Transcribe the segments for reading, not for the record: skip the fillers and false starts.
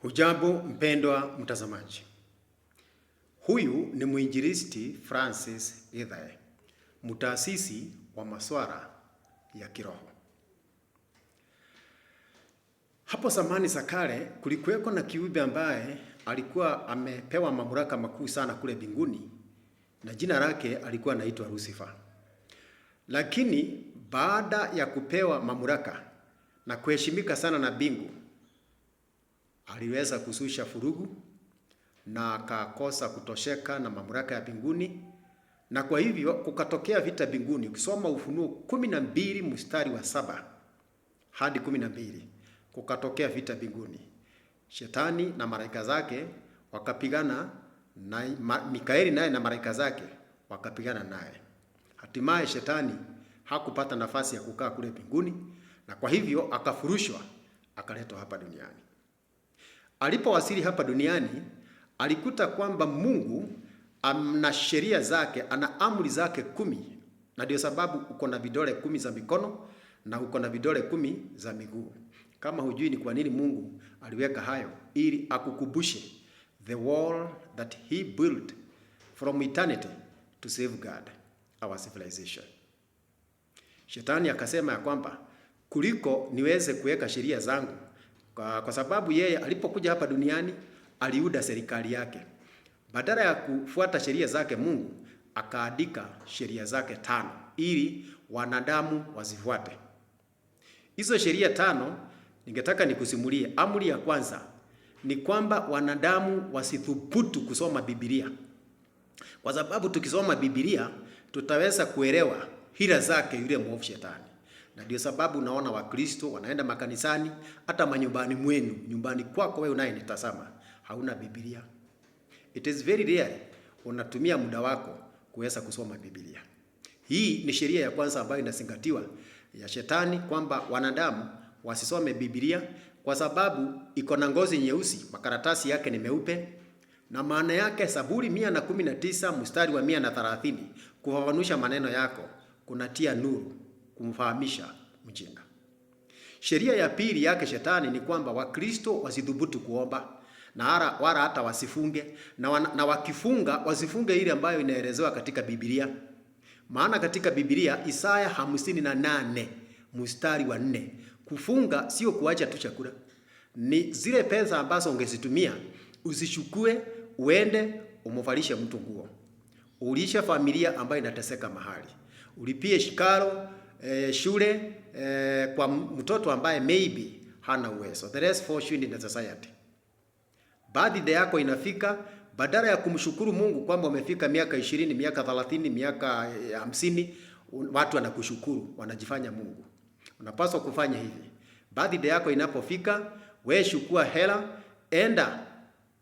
Hujambo mpendwa mtazamaji. Huyu ni mwinjilisti Francis Githae, mtaasisi wa masuala ya kiroho. Hapo zamani za kale kulikuweko na kiumbe ambaye alikuwa amepewa mamlaka makuu sana kule mbinguni, na jina lake alikuwa anaitwa Lucifer. Lakini baada ya kupewa mamlaka na kuheshimika sana na mbingu, aliweza kususha furugu na akakosa kutosheka na mamlaka ya mbinguni, na kwa hivyo kukatokea vita mbinguni. Ukisoma Ufunuo 12 mstari wa 7 hadi 12, kukatokea vita mbinguni. Shetani na malaika zake wakapigana na Mikaeli, naye na malaika zake wakapigana naye. Hatimaye shetani hakupata nafasi ya kukaa kule mbinguni, na kwa hivyo akafurushwa, akaletwa hapa duniani. Alipowasili hapa duniani, alikuta kwamba Mungu ana sheria zake, ana amri zake 10, na ndio sababu uko na vidole 10 za mikono na uko na vidole 10 za miguu. Kama hujui ni kwa nini Mungu aliweka hayo, ili akukumbushe the wall that he built from eternity to safeguard our civilization. Shetani akasema ya kwamba kuliko niweze kuweka sheria zangu, kwa sababu yeye alipokuja hapa duniani aliunda serikali yake. Badala ya kufuata sheria zake Mungu, akaandika sheria zake 5 ili wanadamu wazifuate. Hizo sheria 5 ningetaka nikusimulie. Amri ya kwanza ni kwamba wanadamu wasithubutu kusoma Biblia, kwa sababu tukisoma Biblia tutaweza kuelewa hila zake yule mwovu shetani. Na ndio sababu unaona Wakristo wanaenda makanisani, hata manyumbani mwenu, nyumbani kwako wewe unayenitazama, hauna Biblia. It is very rare unatumia muda wako kuweza kusoma Biblia. Hii ni sheria ya kwanza ambayo inazingatiwa ya shetani, kwamba wanadamu wasisome Biblia, kwa sababu iko na ngozi nyeusi, makaratasi yake ni meupe, na maana yake Zaburi 119 mstari wa 130, kufafanusha maneno yako kunatia nuru, kumfahamisha mjinga. Sheria ya pili yake shetani ni kwamba Wakristo wasidhubutu kuomba, na wala hata wasifunge, na wakifunga wasifunge ile ambayo inaelezewa katika Biblia. Maana katika Biblia Isaya 58 mstari wa 4, kufunga sio kuacha tu chakula. Ni zile pesa ambazo ungezitumia usichukue uende umvalishe mtu nguo, ulisha familia ambayo inateseka mahali, ulipie shikaro shule kwa mtoto ambaye maybe hana uwezo. The less fortunate in the society. Birthday yako inafika, badala ya kumshukuru Mungu kwamba umefika miaka 20, miaka 30, miaka 50, watu wanakushukuru, wanajifanya Mungu. Unapaswa kufanya hivi. Birthday yako inapofika, wewe chukua hela, enda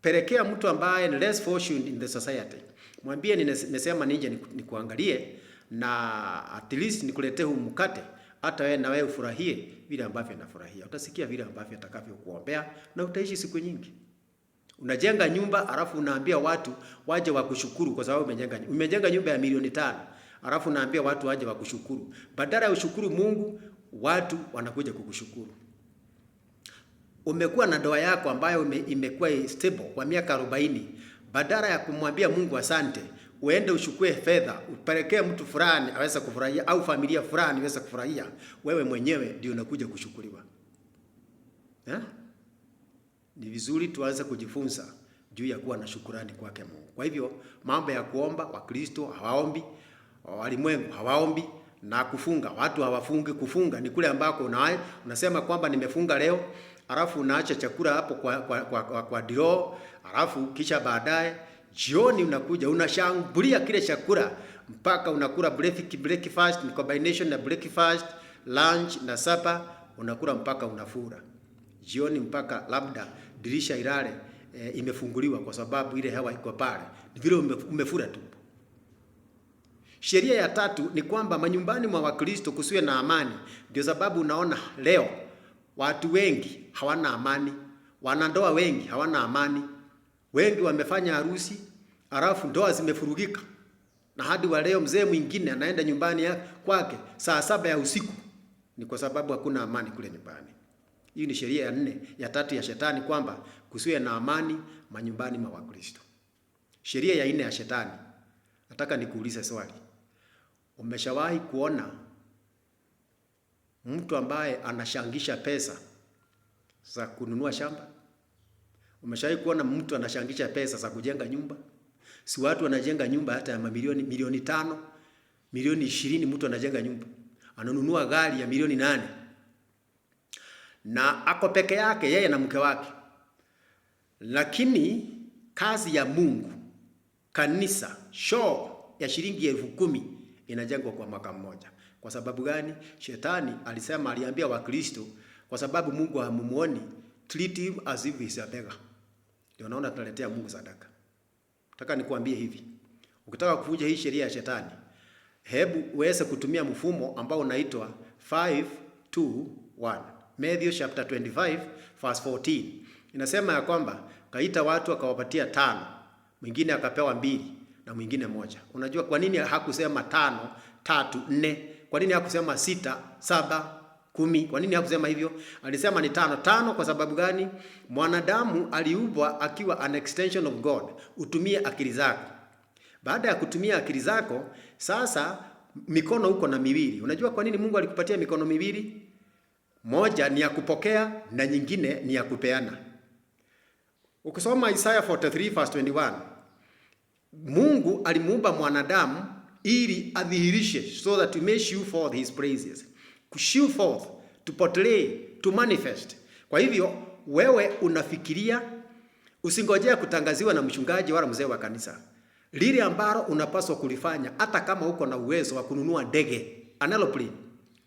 pelekea mtu ambaye ni less fortunate in the society. Mwambie nimesema nije nikuangalie, na at least nikuletee huu mkate, hata wewe na wewe ufurahie vile ambavyo nafurahia. Utasikia vile ambavyo atakavyokuombea na utaishi siku nyingi. Unajenga nyumba alafu unaambia watu waje wakushukuru kwa sababu umejenga nyumba ya milioni 5, alafu unaambia watu waje wakushukuru. Badala ya ushukuru Mungu, watu wanakuja kukushukuru. Umekuwa na ndoa yako ambayo imekuwa stable kwa miaka 40, badala ya kumwambia Mungu asante, uende ushukue fedha upelekee mtu fulani aweze kufurahia, au familia fulani iweze kufurahia, wewe mwenyewe ndio unakuja kushukuriwa. Ni vizuri tuanze kujifunza juu ya kuwa na shukrani kwake Mungu. Kwa hivyo mambo ya kuomba, Wakristo hawaombi, walimwengu hawaombi, na kufunga, watu hawafungi. Kufunga ni kule ambako unasema kwamba nimefunga leo, alafu unaacha chakula hapo kwa draw, alafu kisha baadaye jioni unakuja unashambulia kile chakula mpaka unakula breakfast, ni combination na breakfast, lunch na supper, unakula mpaka unafura. Jioni mpaka labda dirisha ilale imefunguliwa, kwa sababu ile hewa iko pale, ni vile umefura tu. Sheria ya 3 ni kwamba manyumbani mwa Wakristo kusiwe na amani. Ndio sababu unaona leo watu wengi hawana amani, wanandoa wengi hawana amani. Wengi wamefanya harusi, alafu ndoa zimefurugika, na hadi wa leo mzee mwingine anaenda nyumbani kwake saa 7 ya usiku. Ni kwa sababu hakuna amani kule nyumbani. Hii ni sheria ya tatu ya shetani, kwamba kusiwe na amani manyumbani mwa Wakristo. Sheria ya 4 ya shetani. Nataka nikuulize swali. Umeshawahi kuona mtu ambaye anashangisha pesa za kununua shamba? Umeshawahi kuona mtu anashangisha pesa za kujenga nyumba? Si watu wanajenga nyumba hata ya milioni 5, milioni 20, mtu anajenga nyumba. Ananunua gari ya milioni 8. Na ako peke yake, yeye na mke wake. Lakini kazi ya Mungu, kanisa, show ya shilingi 10,000 inajengwa kwa mwaka mmoja. Kwa sababu gani? Shetani aliambia Wakristo, kwa sababu Mungu hamumuoni, treat him as if he's a beggar. Ndio naona tunaletea Mungu sadaka. Nataka nikuambie hivi. Ukitaka kuvunja hii sheria ya shetani, hebu uweze kutumia mfumo ambao unaitwa 5-2-1. Matthew chapter 25 verse 14. Inasema ya kwamba kaita watu akawapatia 5, mwingine akapewa 2 na mwingine 1. Unajua kwa nini hakusema 5, 3, 4? Kwa nini hakusema 6, 7, 10? Kwa nini hakusema hivyo? Alisema ni 5 kwa sababu gani? Mwanadamu aliumbwa akiwa an extension of God. Utumie akili zako. Baada ya kutumia akili zako, sasa mikono uko na miwili. Unajua kwa nini Mungu alikupatia mikono miwili? Moja ni ya kupokea na nyingine ni ya kupeana. Ukisoma Isaiah 43 verse 21, Mungu alimuumba mwanadamu ili adhihirishe, so that he may show forth his praises. Kushow forth, to portray, to manifest. Kwa hivyo wewe unafikiria, usingojea kutangaziwa na mchungaji wala mzee wa kanisa. Lile ambalo unapaswa kulifanya, hata kama uko na uwezo wa kununua ndege, an aeroplane,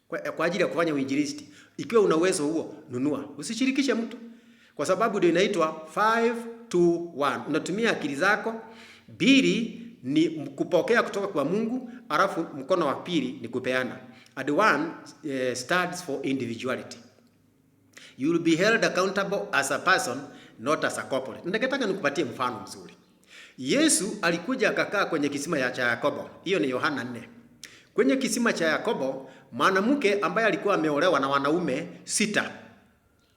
kwa ajili ya kufanya uinjilisti. Ikiwa una uwezo huo, nunua. Usishirikishe mtu. Kwa sababu ndio inaitwa 5-2-1. Unatumia akili zako. 2 ni kupokea kutoka kwa Mungu, alafu mkono wa pili ni kupeana. And 1 stands for individuality. You will be held accountable as a person, not as a corporate. Nataka nikupatie mfano mzuri. Yesu alikuja akakaa kwenye kisima cha Yakobo. Hiyo ni Yohana 4. Kwenye kisima cha Yakobo, mwanamke ambaye alikuwa ameolewa na wanaume 6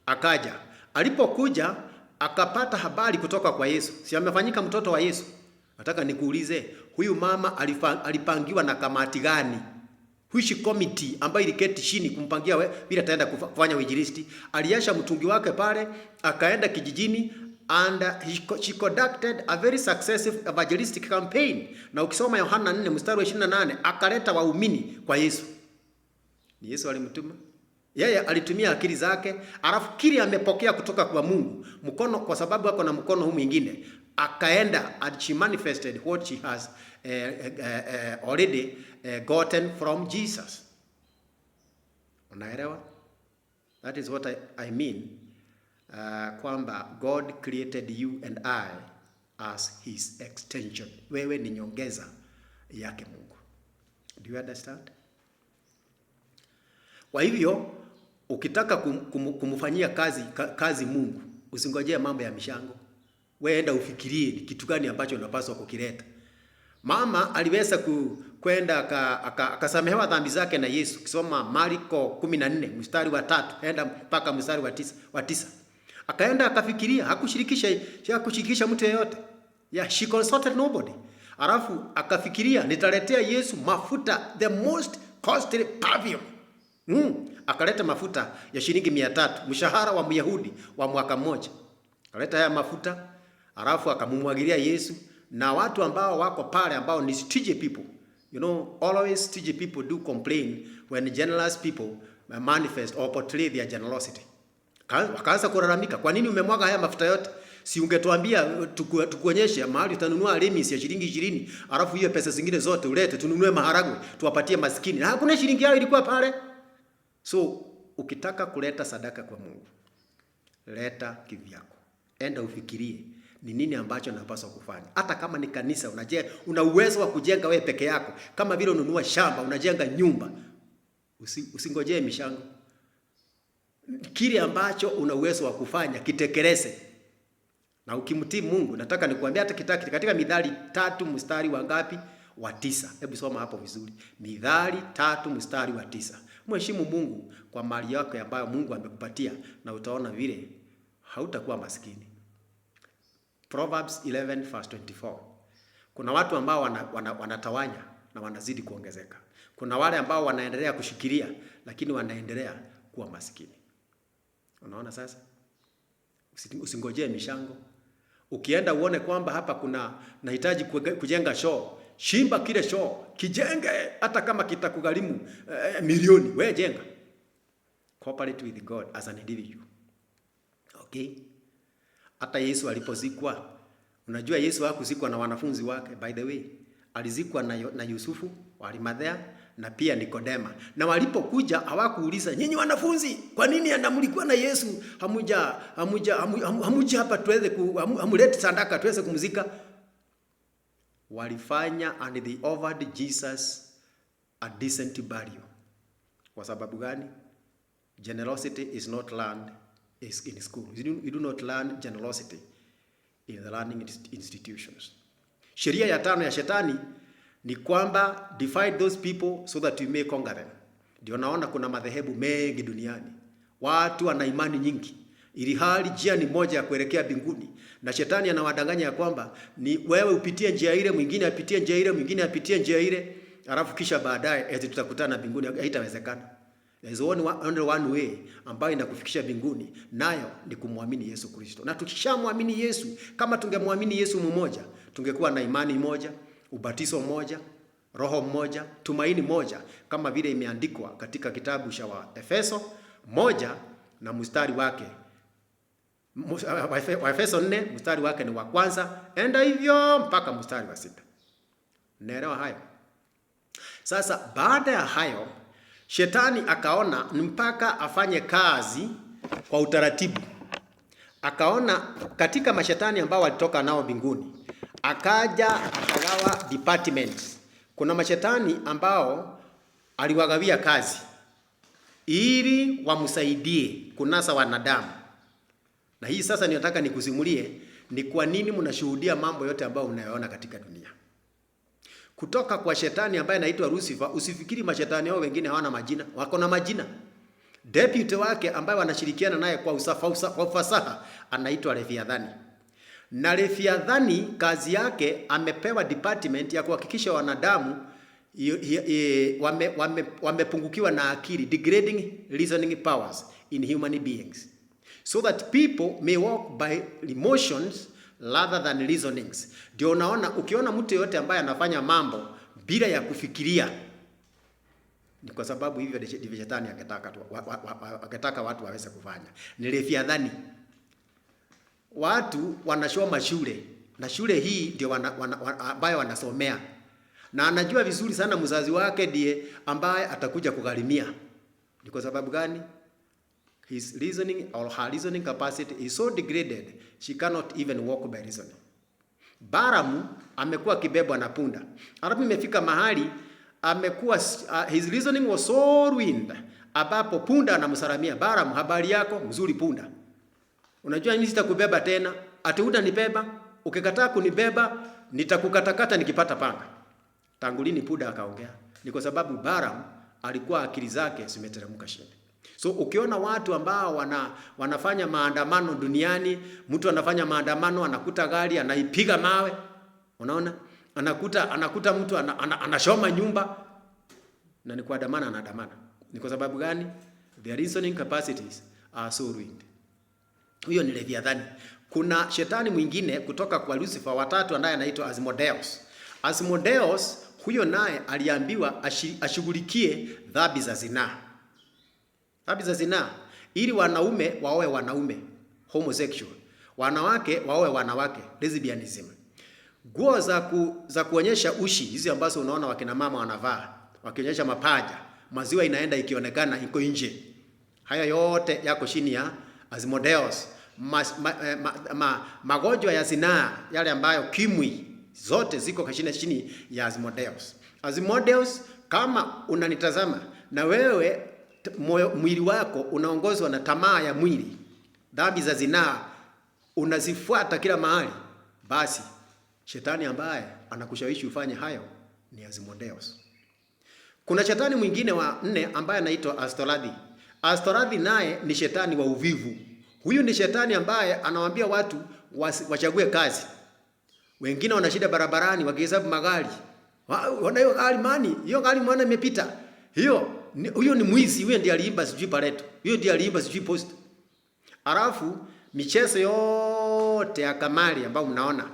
akaja. Alipokuja akapata habari kutoka kwa Yesu. Si amefanyika mtoto wa Yesu? Nataka nikuulize, huyu mama alipangiwa na kamati gani? Which committee ambayo iliketi chini kumpangia bila ataenda kufanya uinjilisti? Aliasha mtungi wake pale, akaenda kijijini, and she conducted a very successful evangelistic campaign. Na ukisoma Yohana 4 mstari wa 28, akaleta waumini kwa Yesu. Ni Yesu alimtuma? Yeye alitumia akili zake, alafu kile amepokea kutoka kwa Mungu, mkono, kwa sababu ako na mkono huu mwingine, akaenda and she manifested what she has already gotten from Jesus. Unaelewa? That is what I mean. Kwamba God created you and I as his extension. Wewe ni nyongeza yake Mungu. Do you understand? Kwa hivyo ukitaka kumfanyia kazi Mungu, usingojee mambo ya mishango. Wewe enda ufikirie ni kitu gani ambacho unapaswa kukileta. Mama aliweza kwenda akasamehewa dhambi zake na Yesu. Kisoma Marko 14 mstari wa 3 enda mpaka mstari wa 9. Akaenda akafikiria, hakushirikisha mtu yeyote. Yeah, she consulted nobody. Alafu akafikiria, nitaletea Yesu mafuta, the most costly perfume. Akaleta mafuta ya shilingi 300, mshahara wa Myahudi wa mwaka mmoja. Akaleta haya mafuta, alafu akamumwagilia Yesu, na watu ambao wako pale ambao ni stingy people. You know, always stingy people do complain when generous people manifest or portray their generosity. Wakaanza kulalamika, kwa nini umemwaga haya mafuta yote? Si ungetuambia tukuonyeshe mahali utanunua remis ya shilingi 20, alafu hiyo pesa zingine zote ulete tununue maharagwe tuwapatie maskini. Na hakuna shilingi yao ilikuwa pale. So ukitaka kuleta sadaka kwa Mungu, leta kivyako. Enda ufikirie ni nini ambacho napaswa kufanya. Hata kama ni kanisa, una uwezo wa kujenga wewe peke yako. Kama vile ununua shamba, unajenga nyumba. Usingojee mishango. Kile ambacho una uwezo wa kufanya kitekeleze. Na ukimtii Mungu, nataka nikuambia hata katika Mithali 3 mstari wa ngapi? Wa 9. Hebu soma hapo vizuri. Mithali 3 mstari wa 9. Mheshimu Mungu kwa mali yako ambayo Mungu amekupatia, na utaona vile hautakuwa maskini. Proverbs 11 verse 24. Kuna watu ambao wanatawanya na wanazidi kuongezeka. Kuna wale ambao wanaendelea kushikilia lakini wanaendelea kuwa maskini. Unaona sasa? Usingojee mishango. Ukienda uone kwamba hapa kuna nahitaji kujenga shoo, shimba kile shoo, kijenge hata kama kitakugharimu milioni, wewe jenga. Cooperate with God as an individual. Okay? Hata Yesu alipozikwa, unajua Yesu hakuzikwa na wanafunzi wake, by the way. Alizikwa na Yusufu wa Arimathea na pia Nikodema. Na walipokuja hawakuuliza, nyinyi wanafunzi, kwa nini mlikuwa na Yesu? Hamuja hapa tuweze hamulete sadaka tuweze kumzika. Walifanya and they offered Jesus a decent burial. Kwa sababu gani? Generosity is not learned in school. You do not learn generosity in the learning institutions. Sheria ya 5 ya shetani ni kwamba divide those people so that you may conquer them. Ndio naona kuna madhehebu mengi duniani. Watu wana imani nyingi, ili hali njia ni moja ya kuelekea mbinguni. Na shetani anawadanganya ya kwamba ni wewe upitie njia ile, mwingine apitie njia ile, mwingine apitie njia ile, alafu kisha baadaye eti tutakutana mbinguni. Haitawezekana. There is only one way ambayo inakufikisha mbinguni, nayo ni kumwamini Yesu Kristo. Na tukishamwamini Yesu, kama tungemwamini Yesu mmoja, tungekuwa na imani moja, ubatizo mmoja, roho mmoja, tumaini moja, kama vile imeandikwa katika kitabu cha Waefeso 1 na mstari wake Waefeso 4 mstari wake ni wa kwanza, enda hivyo mpaka mstari wa 6. Naelewa hayo. Sasa baada ya hayo, shetani akaona mpaka afanye kazi kwa utaratibu. Akaona katika mashetani ambao walitoka nao mbinguni, akaja akagawa departments. Kuna mashetani ambao aliwagawia kazi ili wamsaidie kunasa wanadamu. Na hii sasa ninataka nikusimulie ni kwa nini mnashuhudia mambo yote ambayo mnayoona katika dunia. Kutoka kwa shetani ambaye anaitwa Lucifer, usifikiri mashetani hao wengine hawana majina, wako na majina. Deputy wake ambaye wanashirikiana naye kwa ufasaha anaitwa Leviathani. Na Leviathani kazi yake amepewa department ya kuhakikisha wanadamu wamepungukiwa na akili, degrading reasoning powers in human beings, so that people may walk by emotions rather than reasonings. Ndio unaona ukiona mtu yote ambaye anafanya mambo bila ya kufikiria, ni kwa sababu hivyo ndivyo shetani akataka watu waweze kufanya. Ni Leviathani. Watu wanashoma shule, na shule hii ndio ambayo wanasomea, na anajua vizuri sana mzazi wake ndiye ambaye atakuja kugharimia. Ni kwa sababu gani? His reasoning or her reasoning capacity is so degraded, she cannot even walk by reasoning. Balaam amekuwa kibebwa na punda. Alafu imefika mahali amekuwa his reasoning was so ruined, ambapo punda anamsalamia Balaam, habari yako mzuri punda. Unajua nini, sitakubeba tena. Ati utanibeba? Ukikataa kunibeba nitakukatakata nikipata panga. Tangu lini punda akaongea? Ni kwa sababu Balaam alikuwa akili zake zimeteremka chini. So ukiona watu ambao wanafanya maandamano duniani, mtu anafanya maandamano anakuta gari anaipiga mawe, unaona? Anakuta mtu anashoma nyumba, na ni kuandamana anadamana. Ni kwa sababu gani? Their reasoning capacities are so ruined. Huyo ni Leviathani. Kuna shetani mwingine kutoka kwa Lucifer watatu ambaye anaitwa Asmodeus. Asmodeus huyo naye aliambiwa ashughulikie dhambi za zinaa. Dhambi za zinaa, ili wanaume waoe wanaume, homosexual. Wanawake waoe wanawake, lesbianism. Nguo za kuonyesha ushi, hizi ambazo unaona wakina mama wanavaa, wakionyesha mapaja, maziwa inaenda ikionekana iko nje. Haya yote yako chini ya Asmodeus. Magonjwa ya zinaa yale ambayo kimwi zote ziko chini ya Asmodeus. Asmodeus, kama unanitazama na wewe mwili wako unaongozwa na tamaa ya mwili, dhambi za zinaa unazifuata kila mahali, basi shetani ambaye anakushawishi ufanye hayo ni Asmodeus. Kuna shetani mwingine wa 4 ambaye anaitwa Astorathi. Astorathi naye ni shetani wa uvivu. Huyu ni shetani ambaye anawaambia watu wachague kazi. Wengine wanashida barabarani wakihesabu magari. Wana hiyo gari mani, hiyo gari mwana imepita. Huyo ni mwizi, huyo ndiye aliimba sijui Pareto. Huyo ndiye aliimba sijui Post. Alafu michezo yote ya kamari ambayo mnaona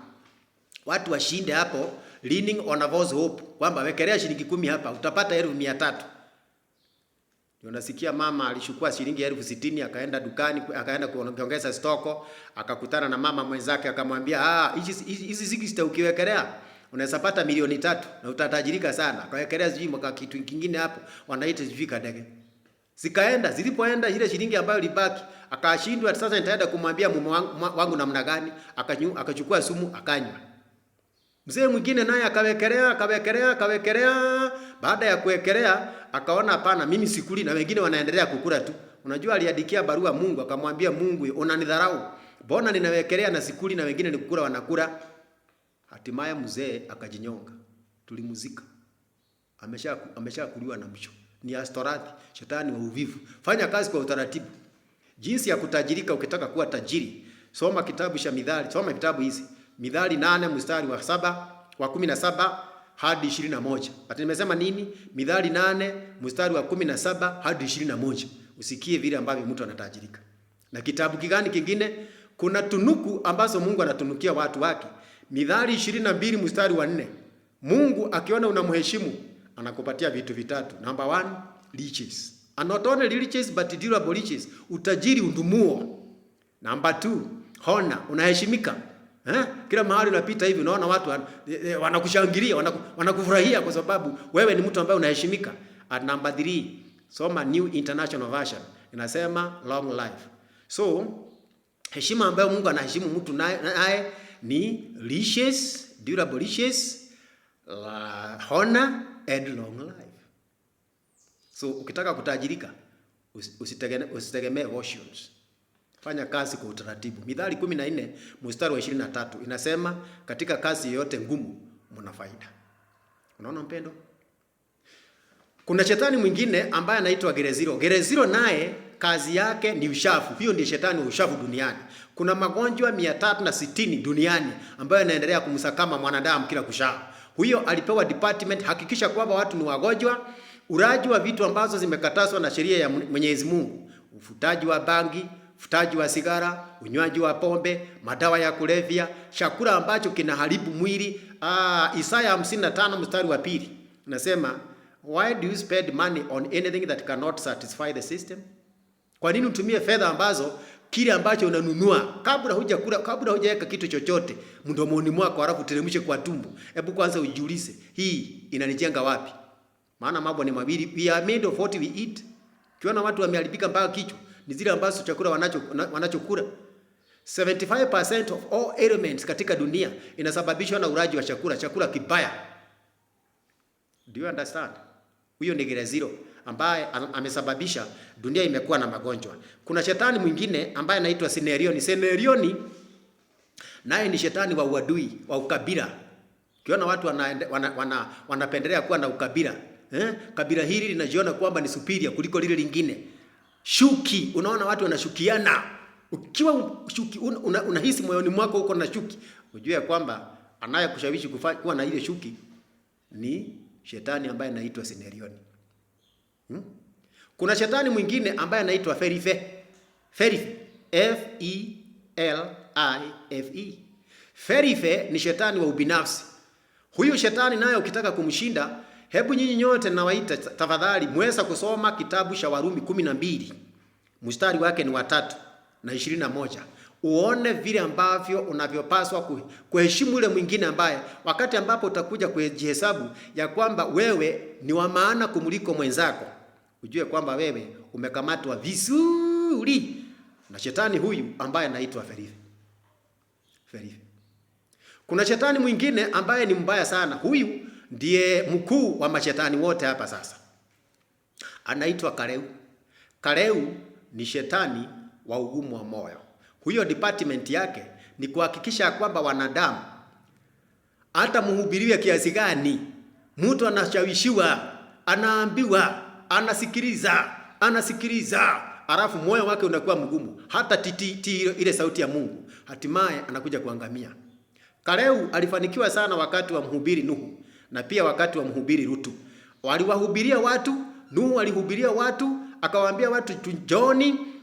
watu washinde hapo, leaning on a false hope, kwamba wekelea shilingi 10 hapa utapata 1,300. Unasikia mama alishukua shilingi 60,000 akaenda dukani, akaenda kuongeza stoko, akakutana na mama mwenzake akamwambia, hizi 60 ukiwekelea unaweza pata 3,000,000 na utatajirika sana. Akawekelea sijui mwaka kitu kingine hapo wanaita sijui kadege. Zilipoenda ile shilingi ambayo ilibaki, akashindwa. Sasa nitaenda kumwambia mume wangu namna gani? Akachukua sumu akanywa. Mzee mwingine naye akawekelea. Baada ya kuwekelea akaona hapana, mimi sikuli na wengine wanaendelea kukula tu. Unajua aliandikia barua Mungu, akamwambia Mungu, unanidharau. Mbona ninawekelea na sikuli na wengine nikukula wanakula? Hatimaye mzee akajinyonga. Tulimuzika. Ameshakuliwa na msho. Ni Astorathi, shetani wa uvivu. Fanya kazi kwa utaratibu. Jinsi ya kutajirika ukitaka kuwa tajiri. Soma kitabu cha Mithali, soma vitabu hizi. Mithali 8 mstari wa 17 hadi 21. Ati nimesema nini? Mithali 8 mstari wa 17 hadi 21. Usikie vile ambavyo mtu anatajirika. Na kitabu kigani kingine? Kuna tunuku ambazo Mungu anatunukia watu wake. Mithali 22 mstari wa 4. Mungu akiona unamheshimu anakupatia vitu vitatu. Number 1, riches. And not only riches but durable riches. Utajiri undumuo. Number 2, honor. Unaheshimika. Kila mahali unapita hivi unaona watu wanakushangilia, wanakufurahia kwa sababu wewe ni mtu ambaye unaheshimika. At number 3, soma New International Version. Inasema long life. So, heshima ambayo Mungu anaheshimu mtu naye ni riches, durable riches, honor and long life. So, ukitaka kutajirika, usitegemee fortunes. Fanya kazi kwa utaratibu. Mithali 14 mstari wa 23 inasema katika kazi yoyote ngumu mna faida. Unaona mpendo? Kuna shetani mwingine ambaye anaitwa Gereziro. Gereziro naye kazi yake ni ushafu. Hiyo ndiye shetani wa ushafu duniani. Kuna magonjwa 360 duniani ambayo yanaendelea kumsakama mwanadamu kila kuchao. Huyo alipewa department, hakikisha kwamba watu ni wagonjwa, uraji wa vitu ambazo zimekatazwa na sheria ya Mwenyezi Mungu, ufutaji wa bangi, ufutaji wa sigara, unywaji wa pombe, madawa ya kulevya, chakula ambacho kinaharibu mwili. Isaya 55 mstari wa 2 nasema, why do you spend money on anything that cannot satisfy the system? Kwa nini utumie fedha ambazo kile ambacho unanunua kabla hujakula, kabla hujaweka kitu chochote mdomoni mwako halafu teremshe kwa tumbo? Hebu kwanza ujiulize, hii inanijenga wapi? Maana mambo ni mawili. We are made of what we eat. Kiona watu wameharibika mpaka kichwa, ni zile ambazo chakula wanachokula. 75% of all ailments katika dunia inasababishwa na ulaji wa chakula kibaya. Do you understand? Huyo ni Gereziro ambaye amesababisha dunia imekuwa na magonjwa. Kuna shetani mwingine ambaye anaitwa Senerioni. Senerioni naye ni shetani wa uadui, wa ukabila. Kiona watu wanapendelea kuwa na ukabila. Kabila hili linajiona kwamba ni superior kuliko lile lingine. Shuki, unaona watu wanashukiana. Ukiwa shuki unahisi moyoni mwako uko na shuki, ujue kwamba anayekushawishi kuwa na ile shuki ni shetani ambaye anaitwa Senerioni. Kuna shetani mwingine ambaye anaitwa Ferife. Ferife, F-E-L-I-F-E. Ferife ni shetani wa ubinafsi. Huyu shetani naye ukitaka kumshinda, hebu nyinyi nyote nawaita tafadhali muweza kusoma kitabu cha Warumi 12. Mstari wake ni 3 na 21. Uone vile ambavyo unavyopaswa kuheshimu yule mwingine ambaye wakati ambapo utakuja kujihesabu ya kwamba wewe ni wa maana kumuliko mwenzako, ujue kwamba wewe umekamatwa vizuri na shetani huyu ambaye anaitwa Ferife. Kuna shetani mwingine ambaye ni mbaya sana. Huyu ndiye mkuu wa mashetani wote hapa sasa. Anaitwa Kaleu. Kaleu ni shetani wa ugumu wa moyo. Huyo department yake ni kuhakikisha kwamba wanadamu hata mhubiriwe kiasi gani, mtu anashawishiwa anaambiwa, anasikiliza, alafu moyo wake unakuwa mgumu, hata titi ile sauti ya Mungu, hatimaye anakuja kuangamia. Kaleu alifanikiwa sana wakati wa mhubiri Nuhu na pia wakati wa mhubiri Lutu. Waliwahubiria watu, Nuhu alihubiria watu, akawaambia watu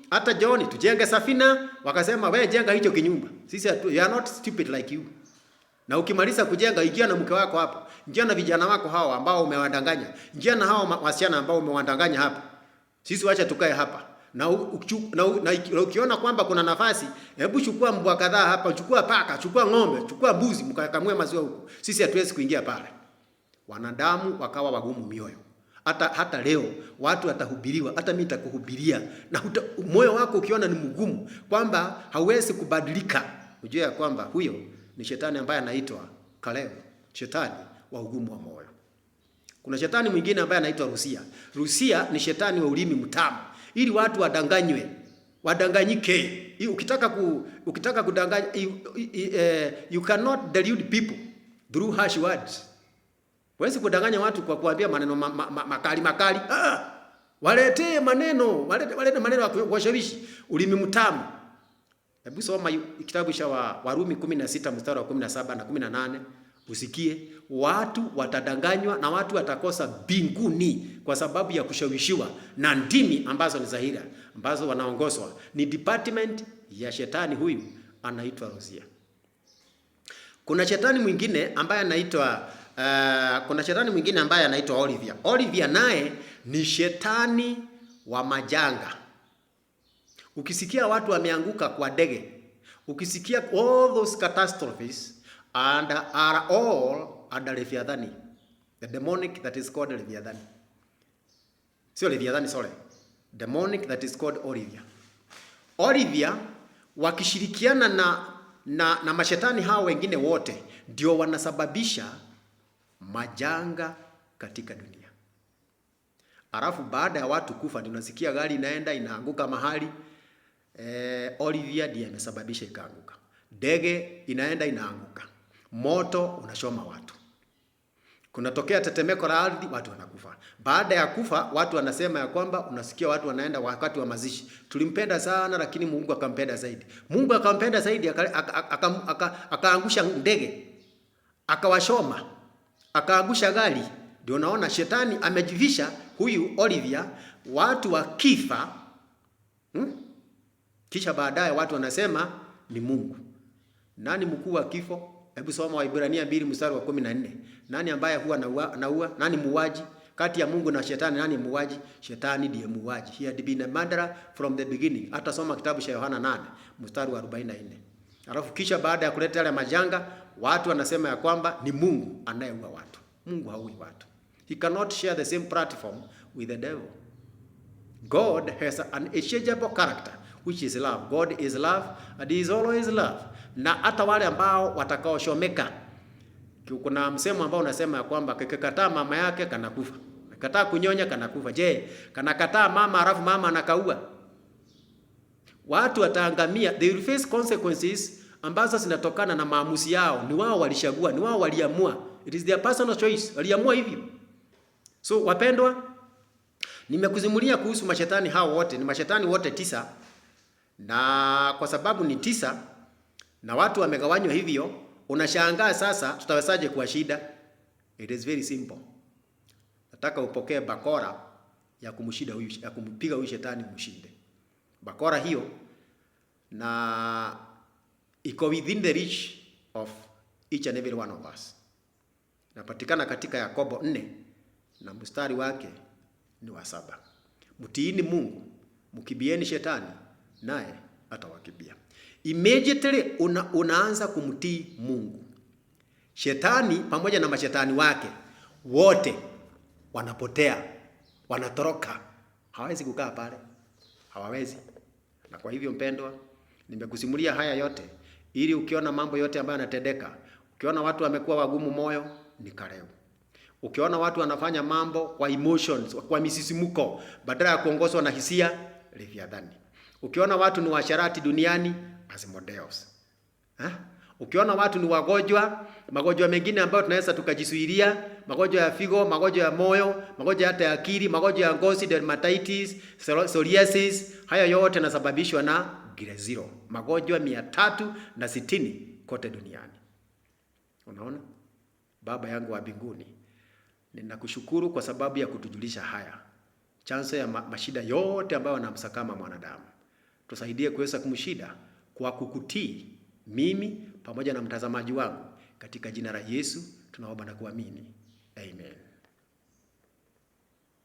hata John tujenge safina, wakasema wewe jenga hicho kinyumba. Sisi we are not stupid like you. Na ukimaliza kujenga, ingia na mke wako hapo, ingia na vijana wako hao ambao umewadanganya, ingia na hao wasichana ambao umewadanganya hapa. Sisi wacha tukae hapa. Na ukiona kwamba kuna nafasi, hebu chukua mbwa kadhaa hapa, chukua paka, chukua ng'ombe, chukua mbuzi, mkakamue maziwa huko. Sisi hatuwezi kuingia pale. Wanadamu wakawa wagumu mioyo. Hata leo watu watahubiriwa, hata mimi nitakuhubiria, na moyo wako ukiona ni mgumu kwamba hauwezi kubadilika, ujue ya kwamba huyo ni shetani ambaye anaitwa Kaleu, shetani wa ugumu wa moyo. Kuna shetani mwingine ambaye anaitwa Rusia. Rusia ni shetani wa ulimi mtamu, ili watu wadanganywe, wadanganyike. Ukitaka kudanganya, you cannot delude people through harsh words. Huwezi kudanganya watu kwa kuambia maneno makali. Walete maneno ya kuwashawishi, ulimi mtamu. Hebu soma kitabu cha Warumi 16 mstari wa 17 na 18, usikie watu watadanganywa na watu watakosa mbinguni kwa sababu ya kushawishiwa na ndimi ambazo ni dhahira, ambazo wanaongozwa ni department ya shetani huyu anaitwa Rusia. Kuna shetani mwingine ambaye anaitwa Olivia. Olivia naye ni shetani wa majanga. Ukisikia watu wameanguka kwa ndege, ukisikia all those catastrophes are all under Leviathan, the demonic that is called Leviathan. Sio Leviathan, sorry. Demonic that is called Olivia. Olivia wakishirikiana na mashetani hao wengine wote ndio wanasababisha majanga katika dunia. Alafu baada ya watu kufa ndio unasikia gari inaanguka mahali. Olivia ndiye amesababisha ikaanguka. Ndege inaanguka. Moto unachoma watu. Kunatokea tetemeko la ardhi, watu wanakufa. Baada ya kufa, watu wanasema ya kwamba unasikia watu wanaenda wakati wa mazishi, tulimpenda sana lakini Mungu akampenda zaidi. Mungu akampenda zaidi, akaangusha ndege, akawashoma, akaangusha gari. Ndio unaona shetani amejivisha huyu Olivia, watu wakifa. Kisha baadaye watu wanasema ni Mungu. Nani mkuu wa kifo? Hebu soma Waebrania 2 mstari wa 14. Nani ambaye huwa anaua? Nani muuaji? Kati ya Mungu na shetani nani muuaji? Shetani ndiye muuaji. He had been a murderer from the beginning. Hata soma kitabu cha Yohana 8 mstari wa 44. Alafu kisha baada ya kuleta yale majanga, watu wanasema ya kwamba ni Mungu anayeua watu. Mungu haui watu. He cannot share the same platform with the devil. God has an unchangeable character, which is love. God is love and he is always love. Na hata wale ambao watakaoshomeka, kuna msemo ambao unasema ya kwamba kikikataa mama yake kanakufa, kataa kunyonya kanakufa. Je, kanakataa mama alafu mama anakaua? Watu wataangamia. They will face consequences ambazo zinatokana na maamuzi yao. Ni wao walishagua, ni wao waliamua. It is their personal choice. Waliamua hivyo. So wapendwa, nimekuzimulia kuhusu mashetani hao wote. Ni mashetani wote 9. Na kwa sababu ni 9 na watu wamegawanywa hivyo, unashangaa sasa tutawezaje kwa shida? It is very simple. Nataka upokee bakora ya kumshinda huyu, ya kumpiga huyu shetani mshinde. Bakora hiyo na iko within the reach of each and every one of us. Napatikana katika Yakobo 4 na mstari wake ni wa 7. Mtiini Mungu, mkibieni shetani naye atawakimbia. Immediately unaanza kumtii Mungu, shetani pamoja na mashetani wake wote wanapotea, wanatoroka. Hawezi kukaa pale, hawawezi. Na kwa hivyo mpendwa, nimekusimulia haya yote ili ukiona mambo yote ambayo yanatendeka, ukiona watu wamekuwa wagumu moyo, ni Kaleu. Ukiona watu wanafanya mambo kwa emotions, kwa misisimuko badala ya kuongozwa na hisia, Leviathan. Ukiona watu ni washarati duniani, Asmodeus. Ukiona watu ni wagonjwa, magonjwa mengine ambayo tunaweza tukajisuilia, magonjwa ya figo, magonjwa ya moyo, magonjwa hata ya akili, magonjwa ya ngozi, dermatitis, psoriasis, haya yote yanasababishwa na Grade Zero. Magonjwa 360 kote duniani. Unaona? Baba yangu wa mbinguni, ninakushukuru kwa sababu ya kutujulisha haya. Chanzo ya mashida yote ambayo yanamsakama mwanadamu. Tusaidie kuweza kumshinda kwa kukutii mimi pamoja na mtazamaji wangu. Katika jina la Yesu tunaomba na kuamini. Amen.